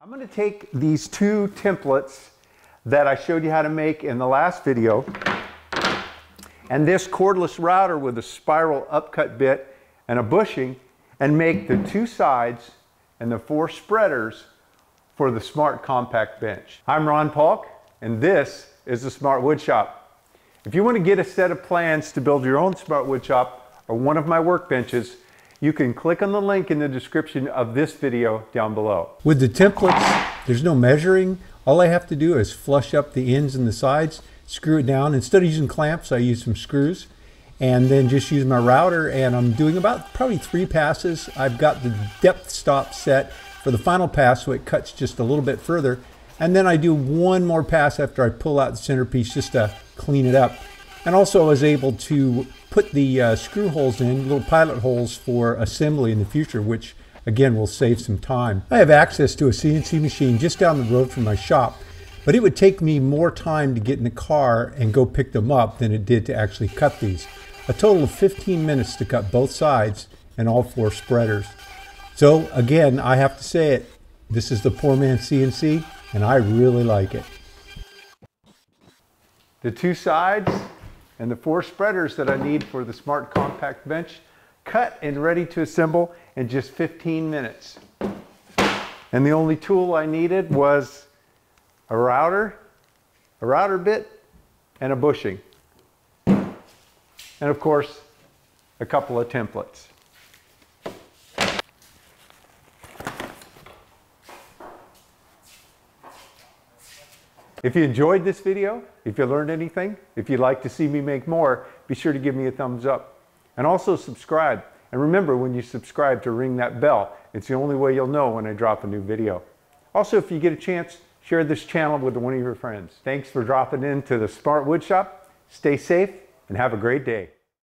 I'm going to take these two templates that I showed you how to make in the last video and this cordless router with a spiral upcut bit and a bushing and make the two sides and the four spreaders for the Smart Compact Bench. I'm Ron Paulk and this is the Smart Woodshop. If you want to get a set of plans to build your own Smart Woodshop or one of my workbenches, you can click on the link in the description of this video down below. With the templates, there's no measuring. All I have to do is flush up the ends and the sides, screw it down. Instead of using clamps, I use some screws and then just use my router, and I'm doing about probably 3 passes. I've got the depth stop set for the final pass so it cuts just a little bit further. And then I do one more pass after I pull out the centerpiece just to clean it up. And also I was able to put the screw holes in, little pilot holes for assembly in the future, which again will save some time. I have access to a CNC machine just down the road from my shop, but it would take me more time to get in the car and go pick them up than it did to actually cut these. A total of 15 minutes to cut both sides and all 4 spreaders. So again, I have to say it, this is the poor man's CNC and I really like it. The 2 sides and the 4 spreaders that I need for the Smart Compact Bench, cut and ready to assemble in just 15 minutes. And the only tool I needed was a router bit, and a bushing. And of course, a couple of templates. If you enjoyed this video, if you learned anything, if you'd like to see me make more, be sure to give me a thumbs up. And also subscribe. And remember, when you subscribe, to ring that bell. It's the only way you'll know when I drop a new video. Also, if you get a chance, share this channel with one of your friends. Thanks for dropping into the Smart Woodshop. Stay safe and have a great day.